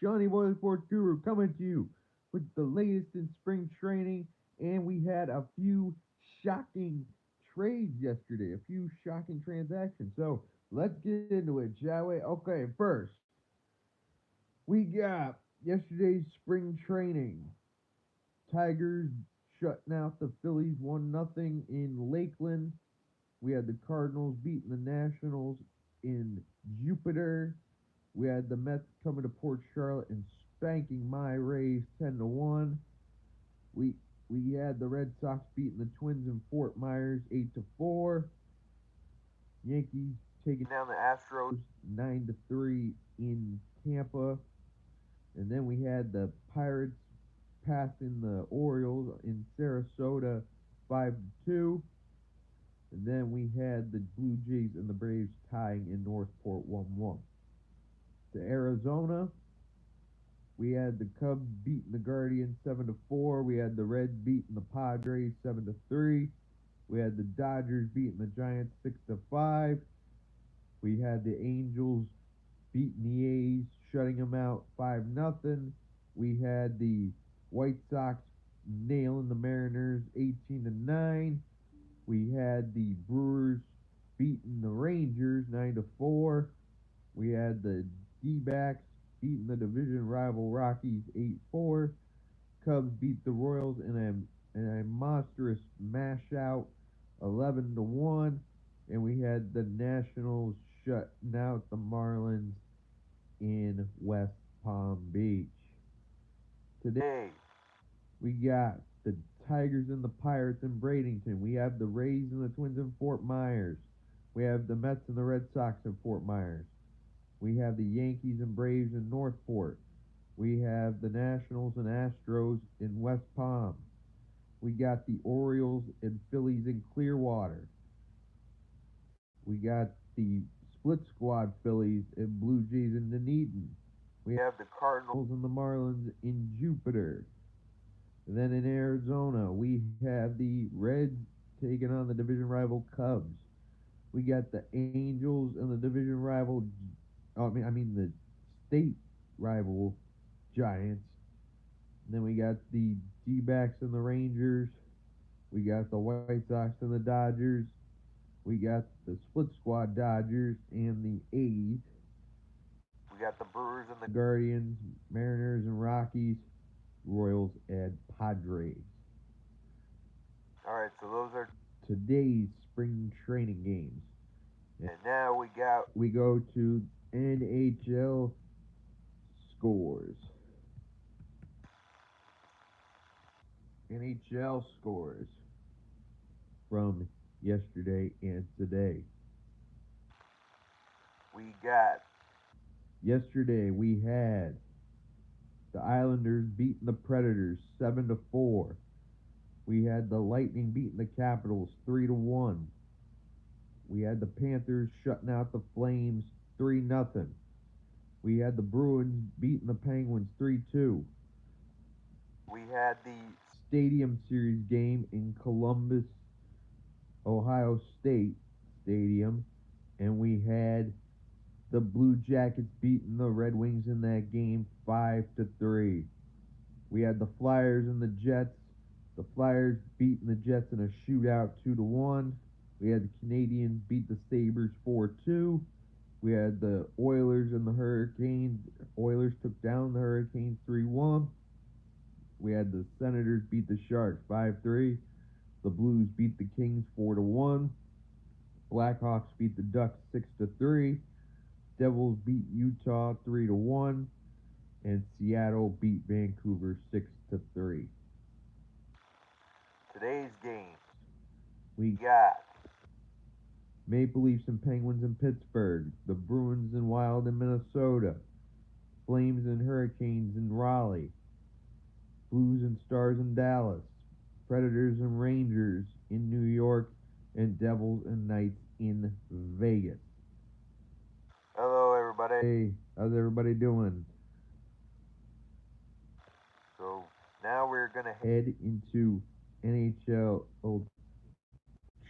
Johnny Boy Sports Guru coming to you with the latest in spring training, and we had a few shocking trades yesterday, a few shocking transactions. So let's get into it, shall we? Okay, first we got yesterday's spring training. Tigers shutting out the Phillies 1-0 in Lakeland. We had the Cardinals beating the Nationals in Jupiter. We had the Mets coming to Port Charlotte and spanking my Rays 10-1. We we had the Red Sox beating the Twins in Fort Myers 8-4. Yankees taking down the Astros 9-3 in Tampa. And then we had the Pirates passing the Orioles in Sarasota 5-2. And then we had the Blue Jays and the Braves tying in Northport 1-1. To Arizona, we had the Cubs beating the Guardians 7-4. We had the Reds beating the Padres 7-3. We had the Dodgers beating the Giants 6-5. We had the Angels beating the A's, shutting them out 5-0. We had the White Sox nailing the Mariners 18-9. We had the Brewers beating the Rangers 9-4. We had the D-backs beating the division rival Rockies 8-4. Cubs beat the Royals in a monstrous mash out 11-1. And we had the Nationals shutting out the Marlins in West Palm Beach. Today, we got the Tigers and the Pirates in Bradenton. We have the Rays and the Twins in Fort Myers. We have the Mets and the Red Sox in Fort Myers. We have the Yankees and Braves in Northport. We have the Nationals and Astros in West Palm. We got the Orioles and Phillies in Clearwater. We got the Split Squad Phillies and Blue Jays in Dunedin. We have the Cardinals and the Marlins in Jupiter. And then in Arizona, we have the Reds taking on the division rival Cubs. We got the Angels and the division rival, the state rival Giants. And then we got the D-backs and the Rangers. We got the White Sox and the Dodgers. We got the Split Squad Dodgers and the A's. We got the Brewers and the Guardians, Mariners and Rockies, Royals and Padres. Alright, so those are today's spring training games. And now we go to NHL scores. NHL scores from yesterday and today. We got yesterday we had the Islanders beating the Predators 7-4. We had the Lightning beating the Capitals 3-1. We had the Panthers shutting out the Flames 3-0. We had the Bruins beating the Penguins 3-2. We had the Stadium Series game in Columbus, Ohio State Stadium, and we had the Blue Jackets beating the Red Wings in that game 5-3. We had the Flyers and the Jets. The Flyers beating the Jets in a shootout 2-1. We had the Canadiens beat the Sabres 4-2. We had the Oilers and the Hurricanes. Oilers took down the Hurricanes 3-1. We had the Senators beat the Sharks 5-3. The Blues beat the Kings 4-1. Blackhawks beat the Ducks 6-3. Devils beat Utah 3-1. And Seattle beat Vancouver 6-3. Today's games, we got Maple Leafs and Penguins in Pittsburgh, the Bruins and Wild in Minnesota, Flames and Hurricanes in Raleigh, Blues and Stars in Dallas, Predators and Rangers in New York, and Devils and Knights in Vegas. Hello, everybody. Hey, how's everybody doing? So now we're going to head into NHL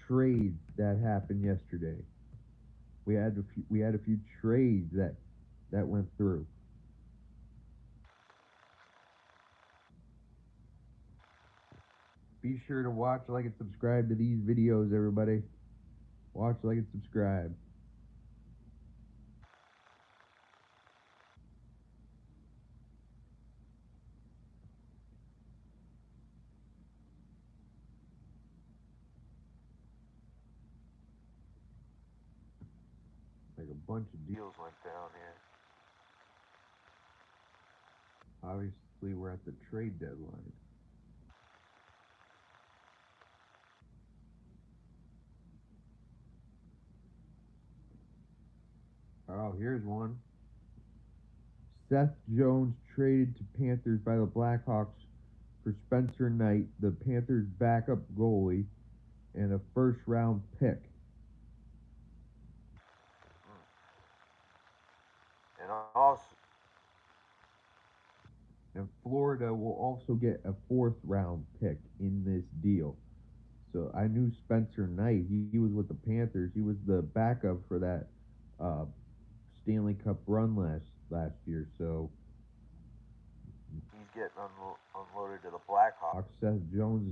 trades that happened yesterday. We had a few trades that went through. Be sure to watch, like, and subscribe to these videos, everybody. Watch, like, and subscribe. Like a bunch of deals went down here. Obviously, we're at the trade deadline. Oh, here's one. Seth Jones traded to Panthers by the Blackhawks for Spencer Knight, the Panthers' backup goalie, and a first-round pick. And Florida will also get a fourth-round pick in this deal. So I knew Spencer Knight. He was with the Panthers. He was the backup for that Stanley Cup run last year. So he's getting unloaded to the Blackhawks. Seth Jones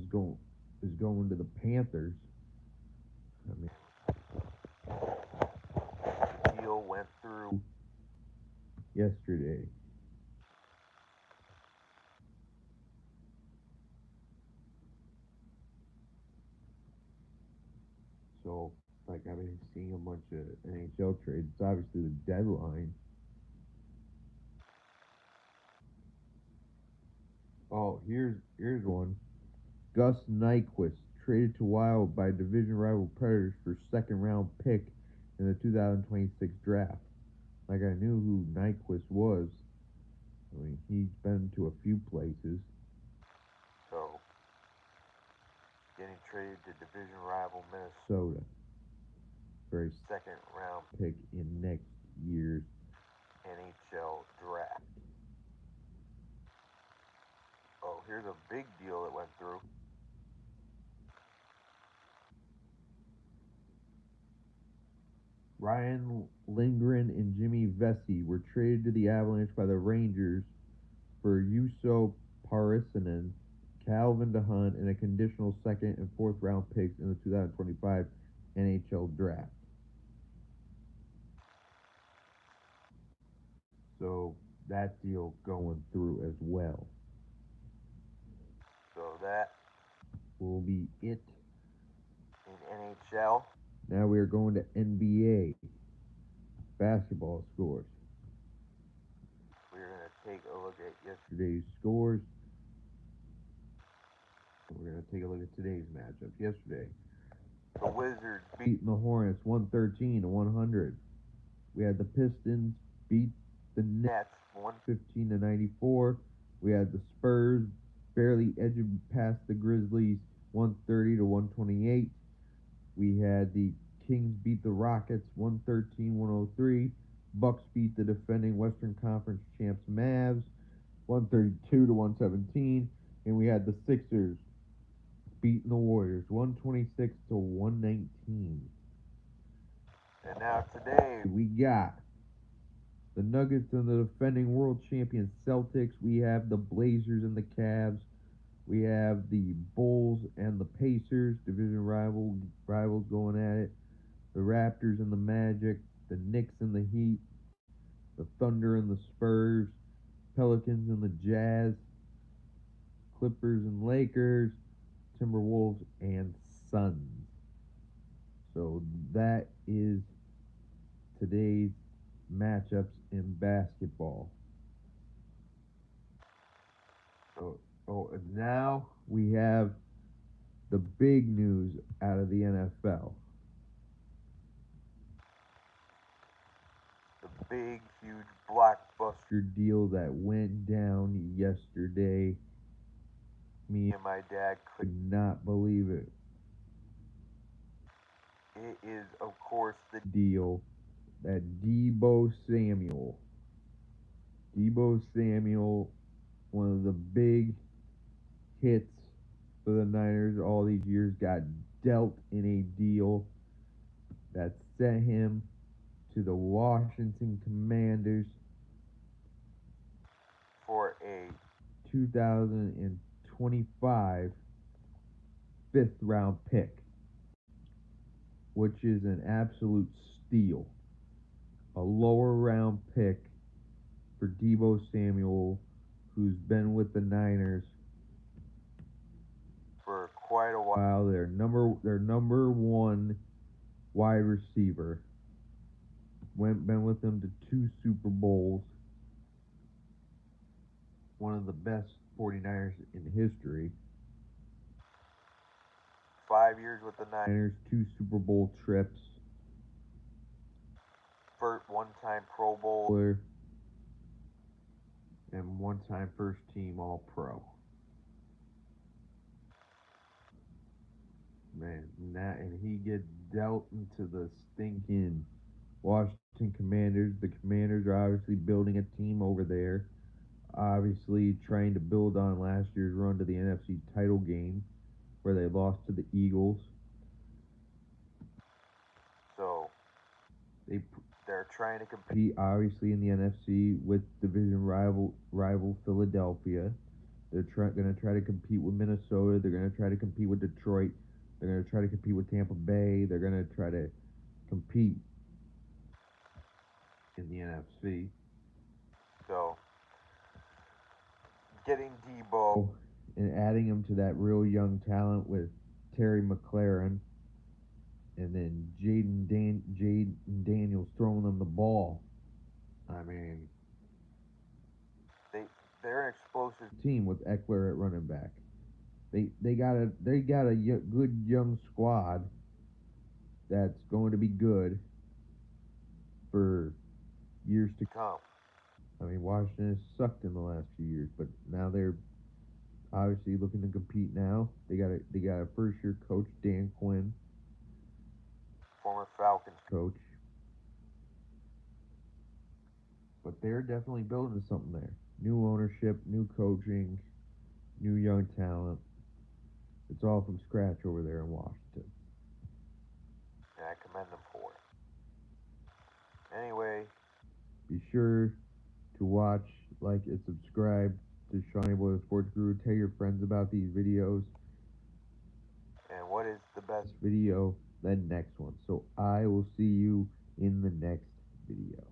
is going to the Panthers. I mean, deal went through yesterday. So, like, I've been seeing a bunch of NHL trades. It's obviously the deadline. Oh, here's one. Gus Nyquist traded to Wild by division rival Predators for second-round pick in the 2026 draft. Like, I knew who Nyquist was. I mean, he's been to a few places. So, getting traded to division rival Minnesota for a second-round pick in next year's NHL draft. Oh, here's a big deal that went through. Ryan Lindgren and Jimmy Vesey were traded to the Avalanche by the Rangers for Juuso Parissinen, Calvin DeHunt, and a conditional second and fourth round picks in the 2025 NHL draft. So that deal going through as well. So that will be it in NHL. Now we are going to NBA basketball scores. We're going to take a look at yesterday's scores. We're going to take a look at today's matchup. Yesterday, the Wizards beating the Hornets 113-100. We had the Pistons beat the Nets 115-94. We had the Spurs barely edging past the Grizzlies 130-128. We had the Kings beat the Rockets 113-103. Bucks beat the defending Western Conference champs Mavs 132-117. And we had the Sixers beating the Warriors 126-119. And now today we got the Nuggets and the defending world champion Celtics. We have the Blazers and the Cavs. We have the Bulls and the Pacers, division rivals going at it. The Raptors and the Magic, the Knicks and the Heat, the Thunder and the Spurs, Pelicans and the Jazz, Clippers and Lakers, Timberwolves and Suns. So that is today's matchups in basketball. And now we have the big news out of the NFL. The big, huge blockbuster deal that went down yesterday. Me and my dad could not believe it. It is, of course, the deal that Deebo Samuel, one of the big hits for the Niners all these years, got dealt in a deal that sent him to the Washington Commanders for a 2025 fifth round pick, which is an absolute steal. A lower round pick for Deebo Samuel, who's been with the Niners for quite a while. Their number one wide receiver. Been with them to 2 Super Bowls. One of the best 49ers in history. 5 years with the Niners. 2 Super Bowl trips. First one-time Pro Bowler. And one-time first-team All-Pro. Man, and he gets dealt into the stinking Washington Commanders. The Commanders are obviously building a team over there. Obviously trying to build on last year's run to the NFC title game where they lost to the Eagles. So they're trying to compete obviously in the NFC with division rival Philadelphia. They're going to try to compete with Minnesota. They're going to try to compete with Detroit. They're going to try to compete with Tampa Bay. They're going to try to compete in the NFC. So getting Deebo and adding him to that real young talent with Terry McLaurin, and then Jaden Daniels throwing them the ball. I mean, they're an explosive team with Eckler at running back. They got a good young squad that's going to be good for years to come. I mean, Washington has sucked in the last few years, but now they're obviously looking to compete now. They got a first year coach, Dan Quinn, former Falcons coach. But they're definitely building something there. New ownership, new coaching, new young talent. It's all from scratch over there in Washington. And I commend them for it. Anyway, be sure to watch, like, and subscribe to Shawnee Boy the Sports Guru. Tell your friends about these videos. And what is the best video? The next one. So I will see you in the next video.